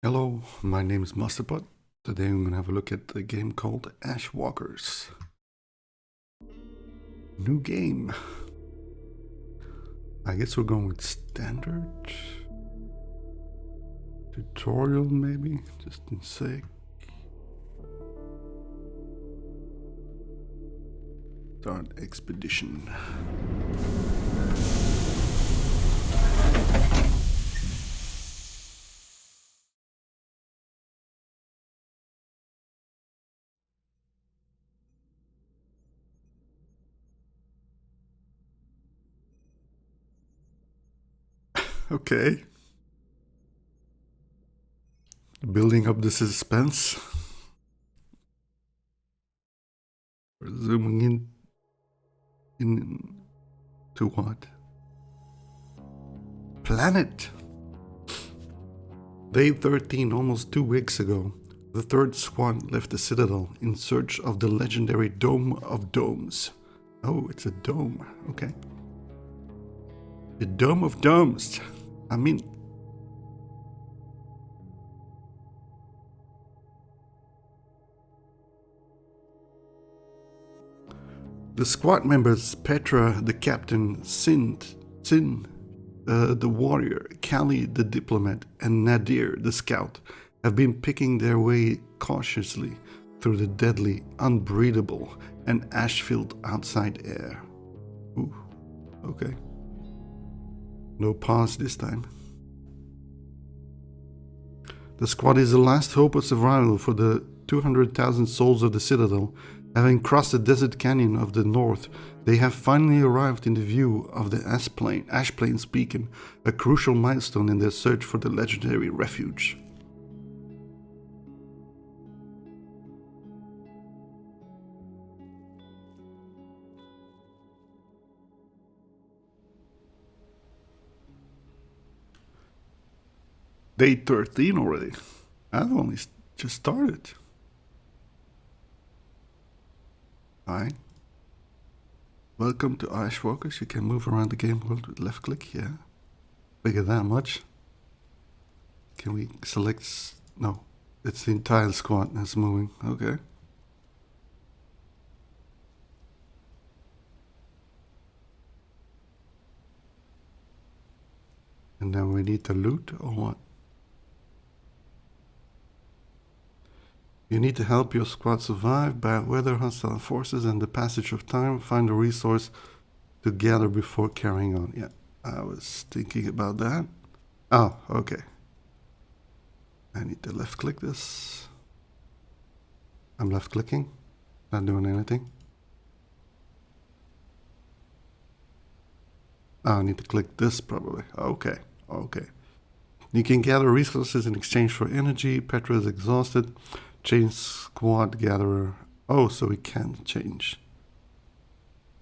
Hello, my name is Mustardpot. Today I'm gonna have a look at a game called Ashwalkers. New game. I guess we're going with standard. Tutorial maybe, just in sake. Start expedition. Okay. Building up the suspense. We're zooming in to what? Planet. Day 13, almost 2 weeks ago, the third squad left the Citadel in search of the legendary Dome of Domes. Oh, it's a dome. Okay. The Dome of Domes. I mean... The squad members, Petra, the captain, Sin, the warrior, Kali, the diplomat, and Nadir, the scout, have been picking their way cautiously through the deadly, unbreathable, and ash-filled outside air. Ooh, okay. No pause this time. The squad is the last hope of survival for the 200,000 souls of the Citadel. Having crossed the desert canyon of the north, they have finally arrived in the view of the Ash Plains beacon, a crucial milestone in their search for the legendary refuge. Day 13 already. I've only just started. Hi. Welcome to Ashwalkers. You can move around the game world with left click, yeah. Bigger that much. Can we select... No, it's the entire squad that's moving. Okay. And then we need to loot or what? You need to help your squad survive bad weather, hostile forces, and the passage of time. Find a resource to gather before carrying on. Yeah, I was thinking about that. Oh, okay. I need to left click this. I'm left clicking. Not doing anything. Oh, I need to click this probably. Okay, okay. You can gather resources in exchange for energy. Petra is exhausted. Change squad gatherer. Oh, so we can change.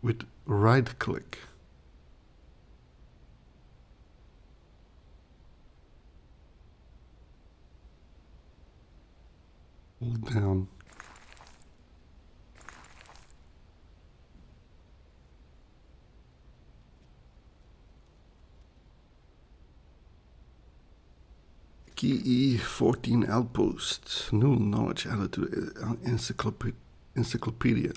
With right click. Hold down. Key 14 outpost. New knowledge added to the encyclopedia.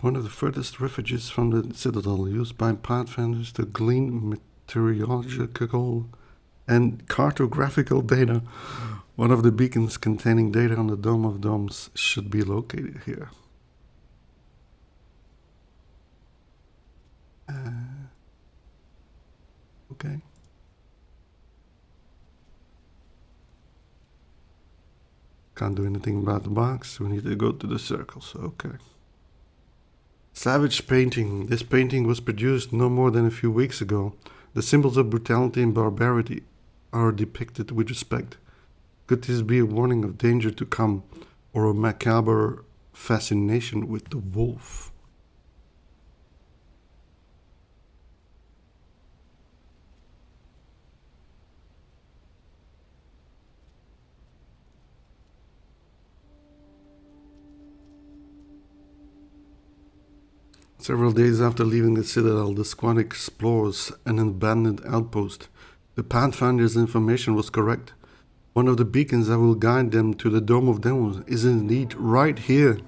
One of the furthest refuges from the Citadel, used by pathfinders to glean meteorological and cartographical data. One of the beacons containing data on the Dome of Domes should be located here. Okay. Can't do anything about the box. We need to go to the circles. Okay. Savage painting. This painting was produced no more than a few weeks ago. The symbols of brutality and barbarity are depicted with respect. Could this be a warning of danger to come, or a macabre fascination with the wolf? Several days after leaving the Citadel, the squad explores an abandoned outpost. The Pathfinder's information was correct. One of the beacons that will guide them to the Dome of Devils is indeed right here.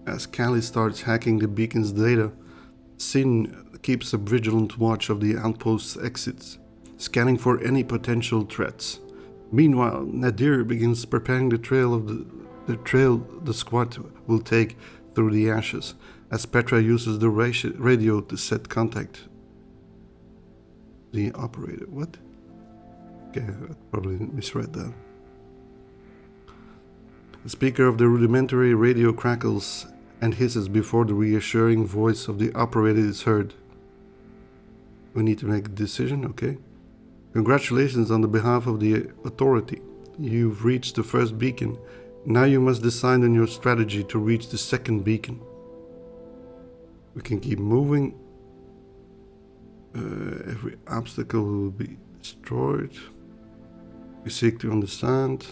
As Callie starts hacking the beacon's data, Sin keeps a vigilant watch of the outpost's exits, scanning for any potential threats. Meanwhile, Nadir begins preparing the trail the squad will take through the ashes, as Petra uses the radio to set contact. The operator, what? Okay, I probably misread that. The speaker of the rudimentary radio crackles and hisses before the reassuring voice of the operator is heard. We need to make a decision, okay? Congratulations on the behalf of the authority. You've reached the first beacon. Now you must decide on your strategy to reach the second beacon. We can keep moving. Every obstacle will be destroyed. We seek to understand.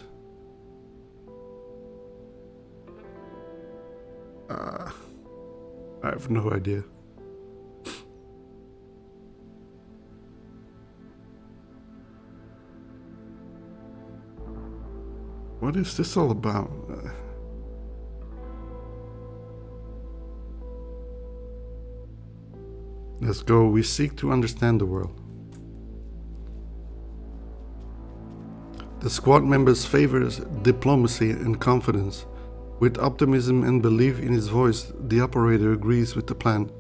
I have no idea. What is this all about? Let's go. We seek to understand the world. The squad members favors diplomacy and confidence. With optimism and belief in his voice, the operator agrees with the plan.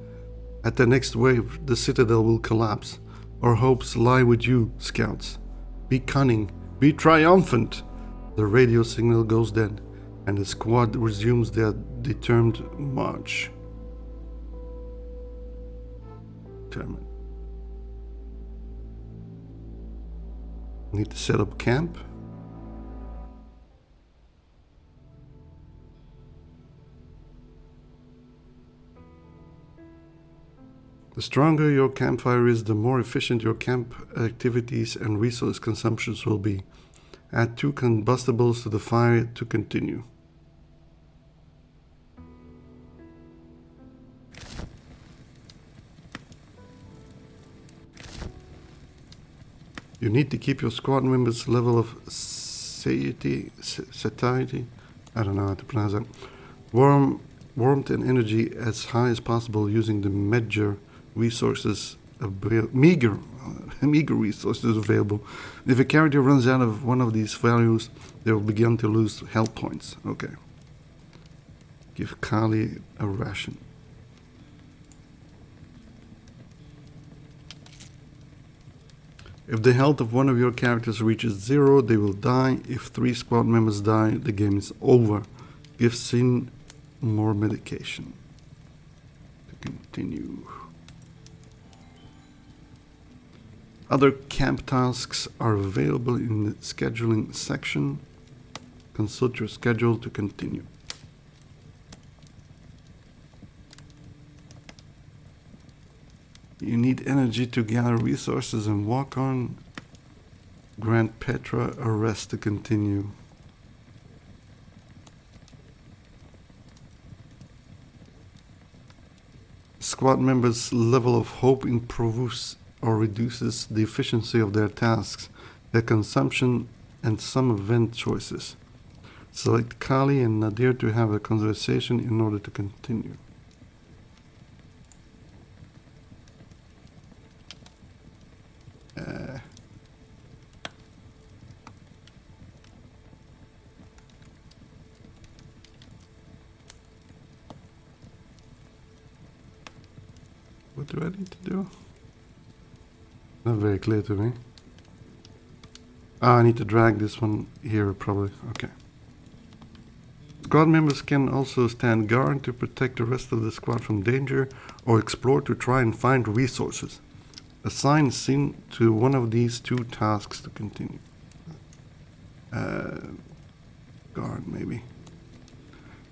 At the next wave, the citadel will collapse. Our hopes lie with you, scouts. Be cunning, be triumphant. The radio signal goes dead, and the squad resumes their determined march. Need to set up camp. The stronger your campfire is, the more efficient your camp activities and resource consumptions will be. Add 2 combustibles to the fire to continue. You need to keep your squad members' level of satiety, I don't know how to pronounce that, warmth and energy as high as possible using the meager meager resources available. If a character runs out of one of these values, they will begin to lose health points. Okay. Give Kali a ration. If the health of one of your characters reaches 0, they will die. If 3 squad members die, the game is over. Give Sin more medication. To continue. Other camp tasks are available in the scheduling section. Consult your schedule to continue. You need energy to gather resources and walk on. Grant Petra a rest to continue. Squad members' level of hope improves or reduces the efficiency of their tasks, their consumption, and some event choices. Select Kali and Nadir to have a conversation in order to continue. What do I need to do? Not very clear to me. I need to drag this one here probably. Okay. Squad members can also stand guard to protect the rest of the squad from danger or explore to try and find resources. Assign Sin to one of these 2 tasks to continue. Guard maybe.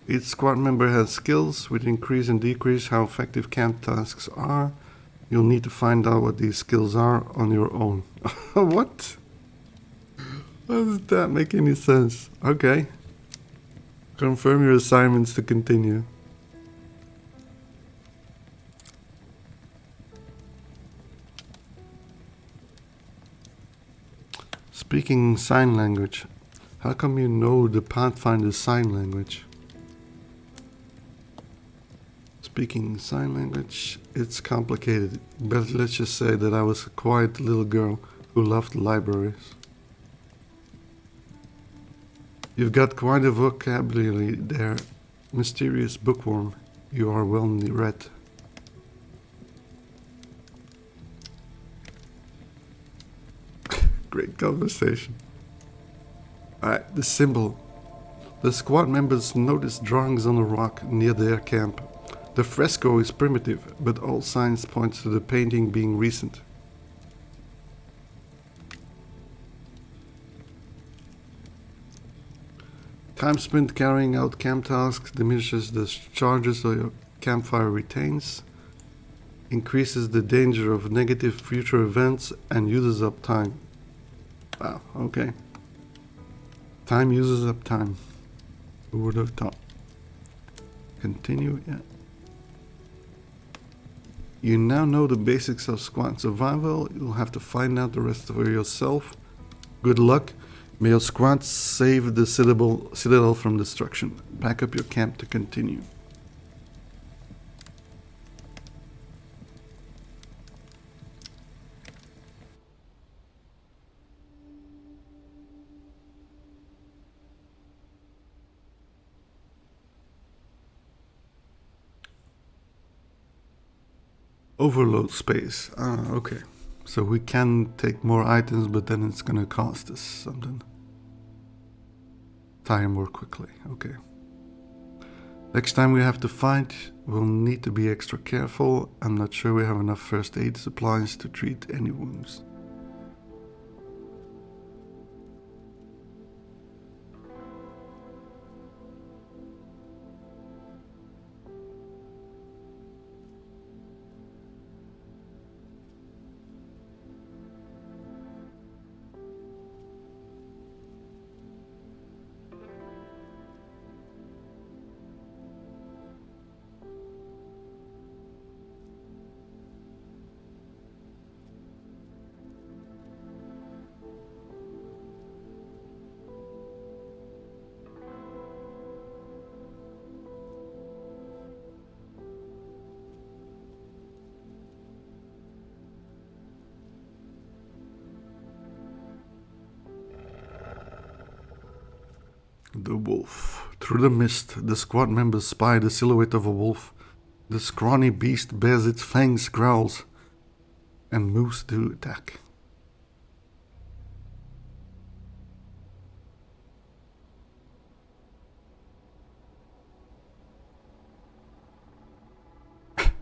Each squad member has skills which increase and decrease how effective camp tasks are. You'll need to find out what these skills are on your own. What? How does that make any sense? Okay. Confirm your assignments to continue. Speaking sign language. How come you know the Pathfinder's sign language? Speaking sign language, it's complicated, but let's just say that I was a quiet little girl who loved libraries. You've got quite a vocabulary there, mysterious bookworm. You are well read. Great conversation. Alright, the symbol. The squad members notice drawings on a rock near their camp. The fresco is primitive, but all signs point to the painting being recent. Time spent carrying out camp tasks diminishes the charges your campfire retains, increases the danger of negative future events, and uses up time. Wow, okay. Time uses up time. Who would have thought? Continue, yeah. You now know the basics of squad survival. You'll have to find out the rest for yourself. Good luck. May your squad save the citadel from destruction. Pack up your camp to continue. Overload space. Ah, okay. So we can take more items, but then it's gonna cost us something. Tire more quickly. Okay. Next time we have to fight, we'll need to be extra careful. I'm not sure we have enough first aid supplies to treat any wounds. The wolf. Through the mist, the squad members spy the silhouette of a wolf. The scrawny beast bares its fangs, growls, and moves to attack.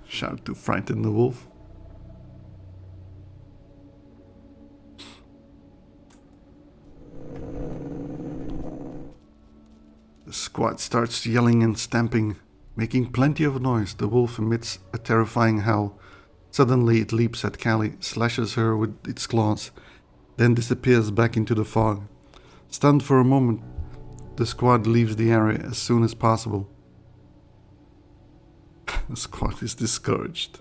Shout to frighten the wolf. The squad starts yelling and stamping, making plenty of noise. The wolf emits a terrifying howl. Suddenly it leaps at Callie, slashes her with its claws, then disappears back into the fog. Stunned for a moment, the squad leaves the area as soon as possible. The squad is discouraged.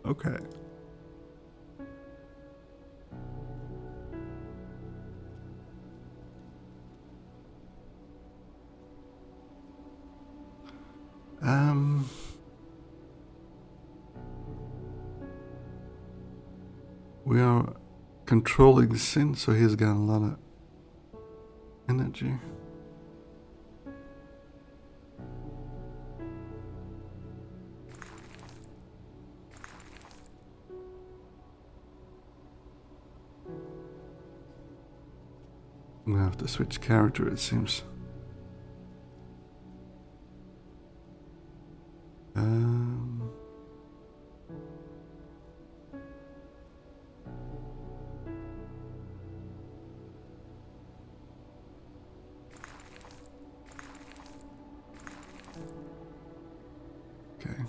Okay. We are controlling the sin, so he's got a lot of energy. I'm gonna have to switch character, it seems. Okay.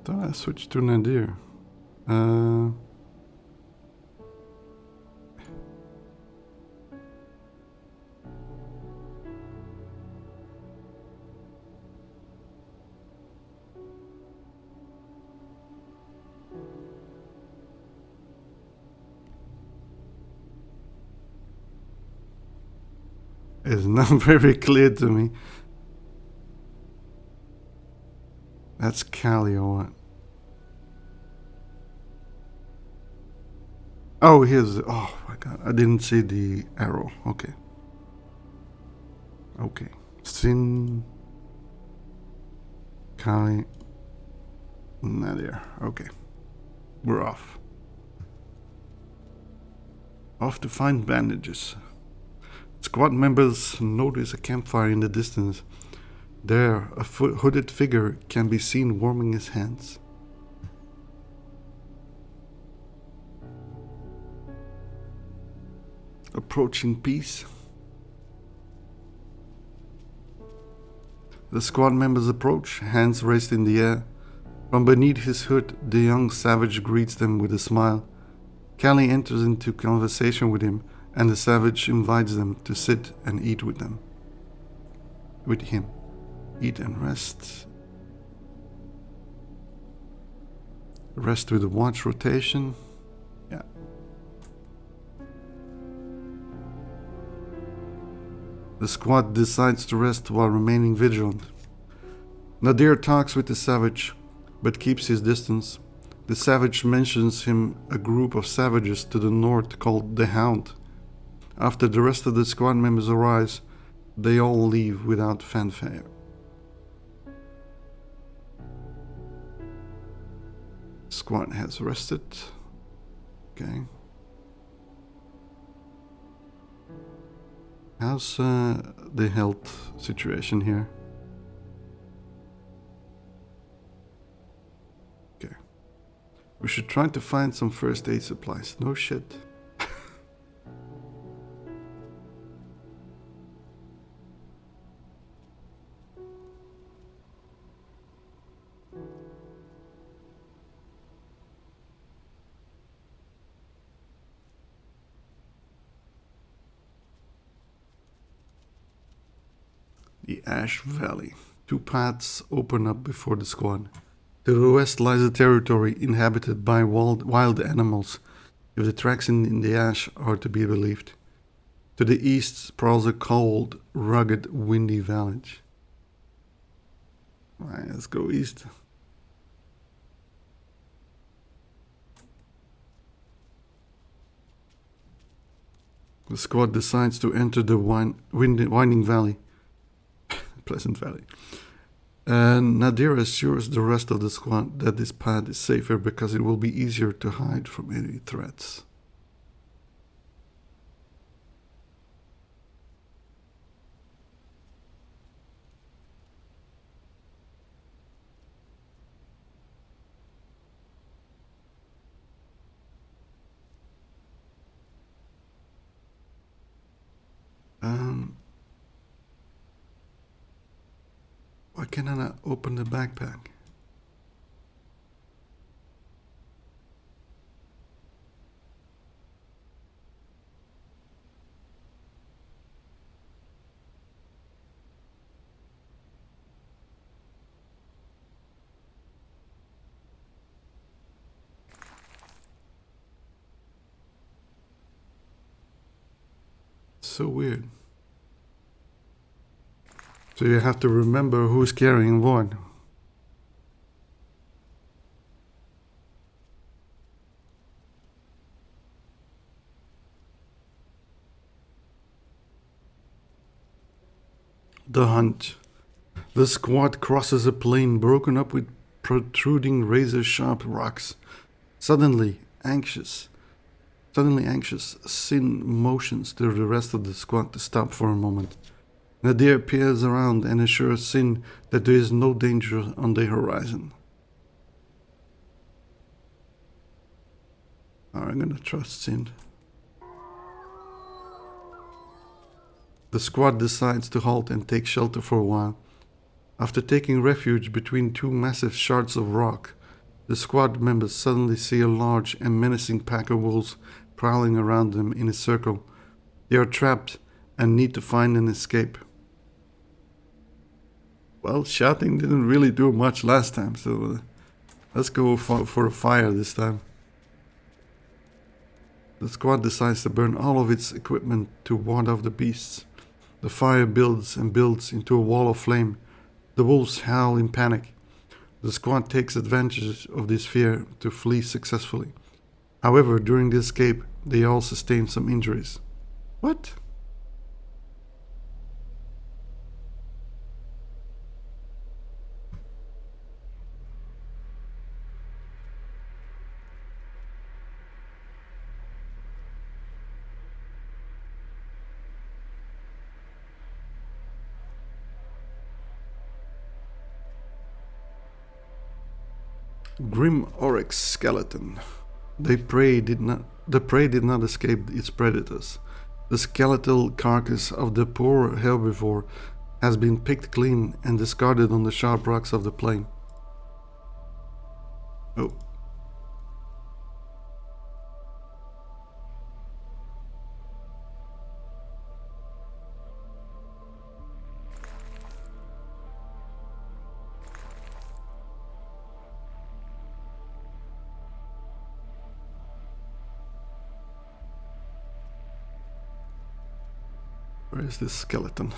Thought I switched to Nadir. is not very clear to me. That's Callie or what? Oh, here's the, oh my god, I didn't see the arrow. Okay. Okay. Sin. Callie. Nadir. Okay. We're off. Off to find bandages. Squad members notice a campfire in the distance. There, a hooded figure can be seen warming his hands. Approaching peace. The squad members approach, hands raised in the air. From beneath his hood, the young savage greets them with a smile. Callie enters into conversation with him, and the savage invites them to sit and eat with them. With him. Eat and rest. Rest with a watch rotation. Yeah. The squad decides to rest while remaining vigilant. Nadir talks with the savage, but keeps his distance. The savage mentions him a group of savages to the north called the Hound. After the rest of the squad members arise, they all leave without fanfare. Squad has rested. Okay. How's the health situation here? Okay. We should try to find some first aid supplies. No shit. The Ash Valley. Two paths open up before the squad. To the west lies a territory inhabited by wild animals, if the tracks in the ash are to be believed. To the east sprawls a cold, rugged, windy valley. Alright, let's go east. The squad decides to enter the winding valley. Pleasant Valley. And Nadir assures the rest of the squad that this path is safer because it will be easier to hide from any threats. Why can I not open the backpack? So weird. So you have to remember who's carrying what. The hunt. The squad crosses a plain broken up with protruding razor-sharp rocks. Suddenly anxious, Sin motions to the rest of the squad to stop for a moment. Nadir peers around and assures Sin that there is no danger on the horizon. I'm gonna trust Sin. The squad decides to halt and take shelter for a while. After taking refuge between two massive shards of rock, the squad members suddenly see a large and menacing pack of wolves prowling around them in a circle. They are trapped and need to find an escape. Well, shouting didn't really do much last time, so let's go for a fire this time. The squad decides to burn all of its equipment to ward off the beasts. The fire builds and builds into a wall of flame. The wolves howl in panic. The squad takes advantage of this fear to flee successfully. However, during the escape, they all sustain some injuries. What? Grim oryx skeleton. The prey did not escape its predators. The skeletal carcass of the poor herbivore has been picked clean and discarded on the sharp rocks of the plain. Oh. Where is this skeleton?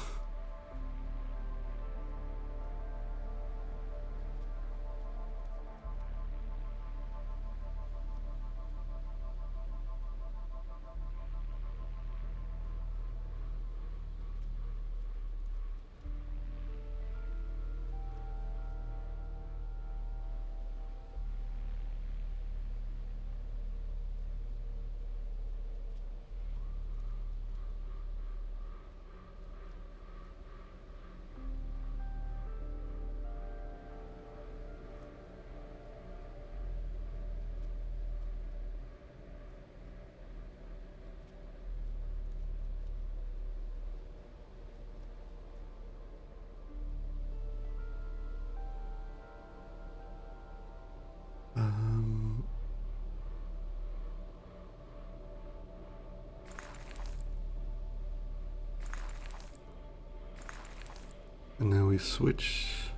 And now we switch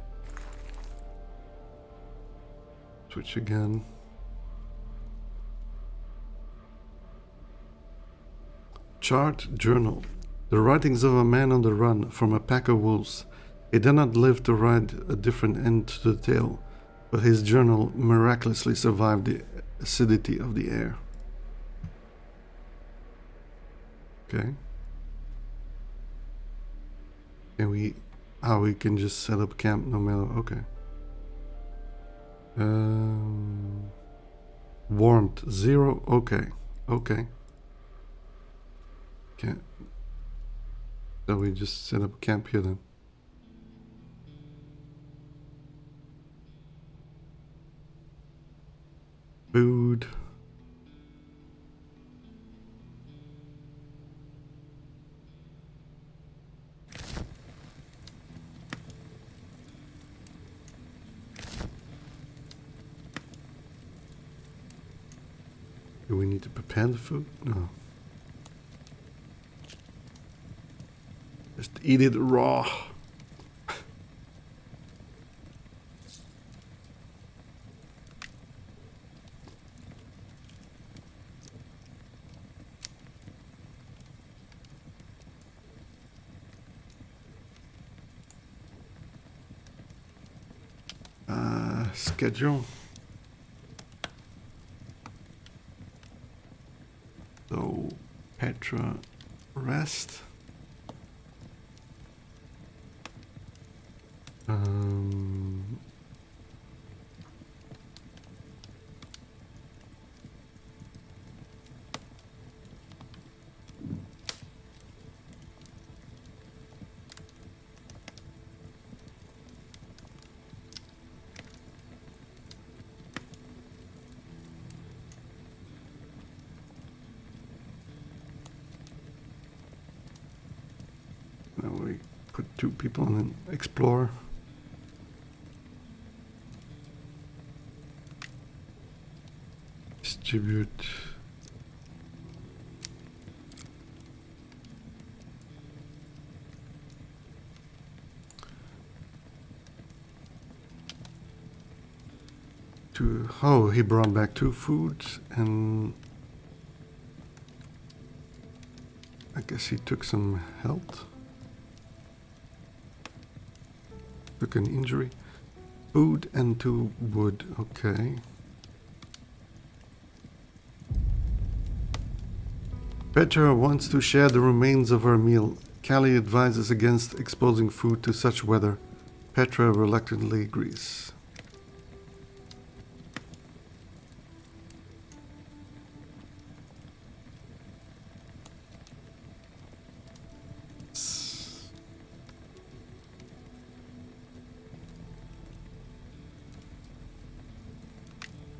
again. Chart journal. The writings of a man on the run from a pack of wolves. He did not live to write a different end to the tale, but his journal miraculously survived the acidity of the air. Okay. We can just set up camp no matter. Okay. Warmth 0. Okay. Okay. So we just set up camp here then. Food. Do we need to prepare the food? No. Just eat it raw. Schedule. So Petra rest. Now we put 2 people on and explore. Distribute. Oh, he brought back 2 foods and I guess he took some health. took an injury. Food and 2 wood, okay. Petra wants to share the remains of her meal. Callie advises against exposing food to such weather. Petra reluctantly agrees.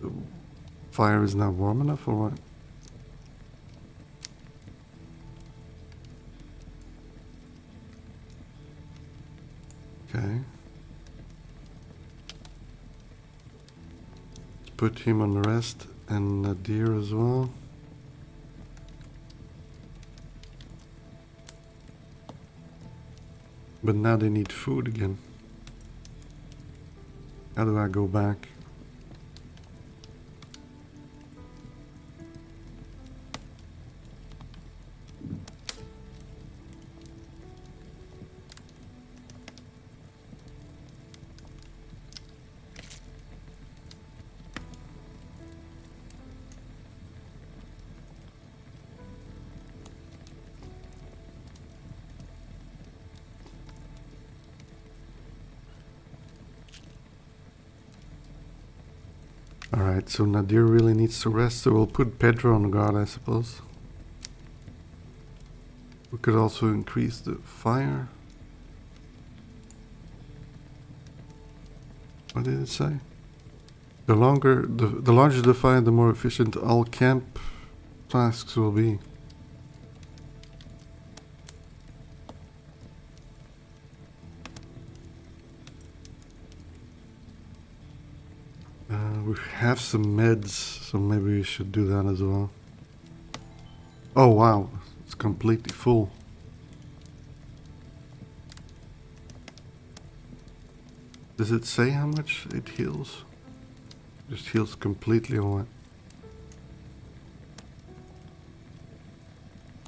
The fire is not warm enough or what? Okay. Let's put him on rest and Nadir as well. But now they need food again. How do I go back? Alright, so Nadir really needs to rest, so we'll put Pedro on guard, I suppose. We could also increase the fire. What did it say? The larger the fire, the more efficient all camp tasks will be. We have some meds, so maybe we should do that as well. Oh wow, it's completely full. Does it say how much it heals? Just heals completely or what?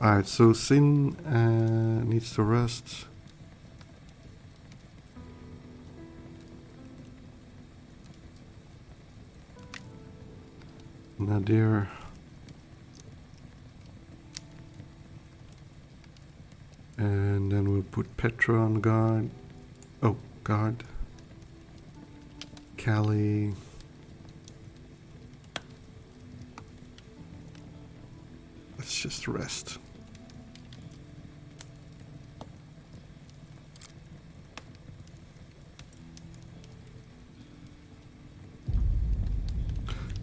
Alright, so Sin needs to rest. Nadir. And then we'll put Petra on guard. Oh, guard. Callie. Let's just rest.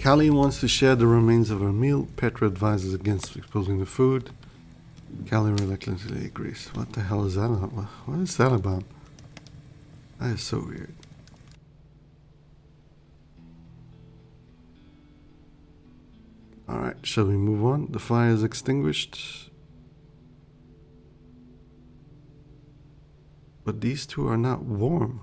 Callie wants to share the remains of her meal. Petra advises against exposing the food. Callie reluctantly agrees. What the hell is that about? What is that about? That is so weird. Alright, shall we move on? The fire is extinguished. But these two are not warm.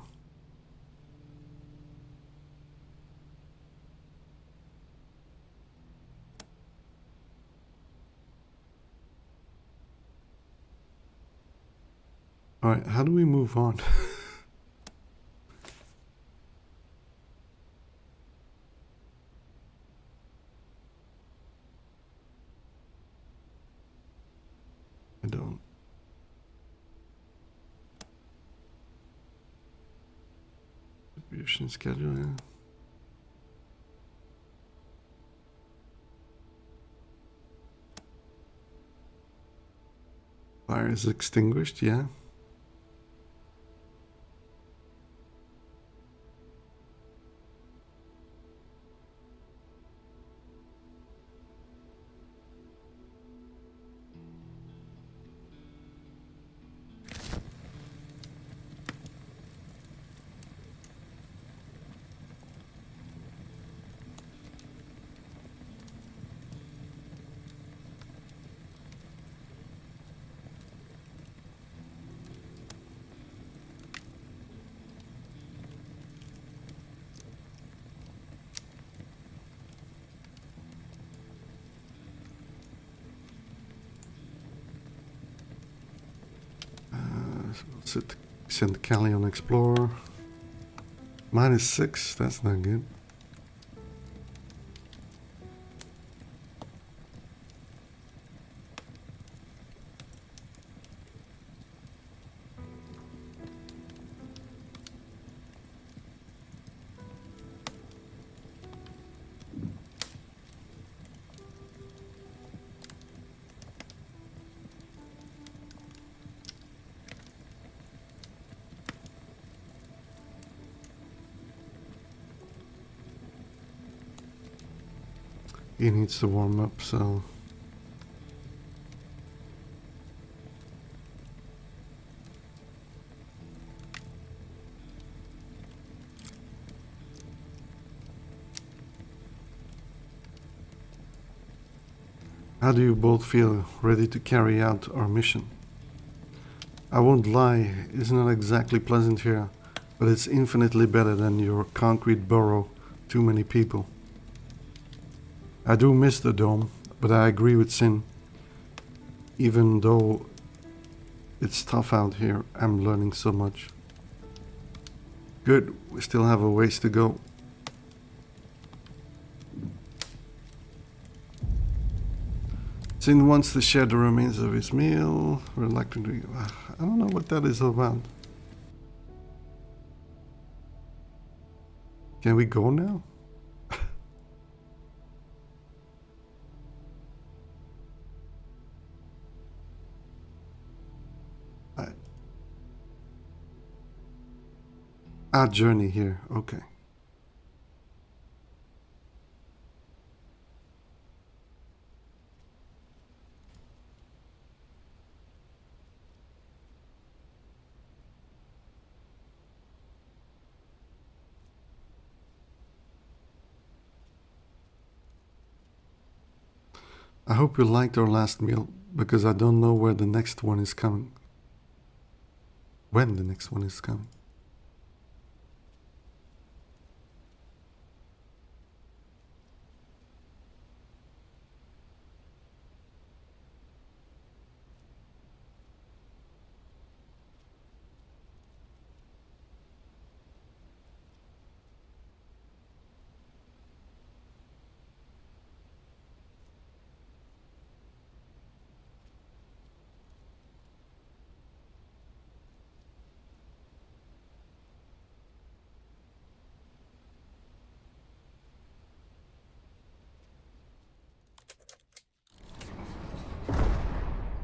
Alright, how do we move on? I don't. Distribution schedule, yeah. Fire is extinguished, yeah. Send Callie on Explorer. -6, that's not good. He needs to warm up, so... How do you both feel ready to carry out our mission? I won't lie, it's not exactly pleasant here, but it's infinitely better than your concrete burrow, too many people. I do miss the dome, but I agree with Sin. Even though it's tough out here, I'm learning so much. Good, we still have a ways to go. Sin wants to share the remains of his meal. Reluctantly, I don't know what that is about. Can we go now? Our journey here, okay. I hope you liked our last meal, because I don't know where the next one is coming. When the next one is coming.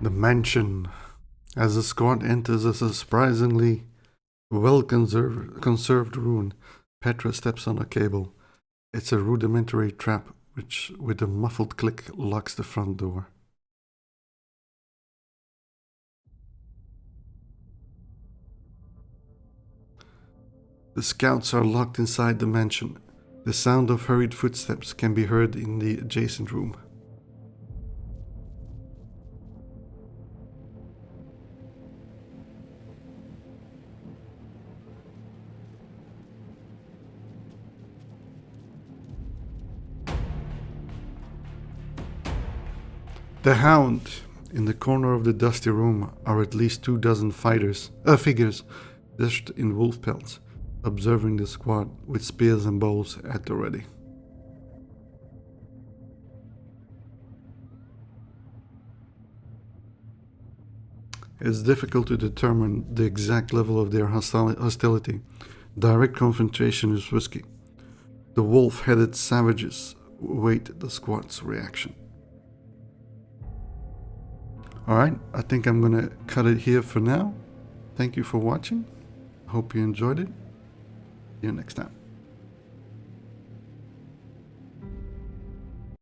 The mansion. As the squad enters a surprisingly well-conserved ruin, Petra steps on a cable. It's a rudimentary trap which, with a muffled click, locks the front door. The scouts are locked inside the mansion. The sound of hurried footsteps can be heard in the adjacent room. The Hound. In the corner of the dusty room are at least 24 figures dressed in wolf pelts, observing the squad with spears and bows at the ready. It's difficult to determine the exact level of their hostility. Direct confrontation is risky. The wolf-headed savages await the squad's reaction. Alright, I think I'm gonna cut it here for now. Thank you for watching. Hope you enjoyed it. See you next time.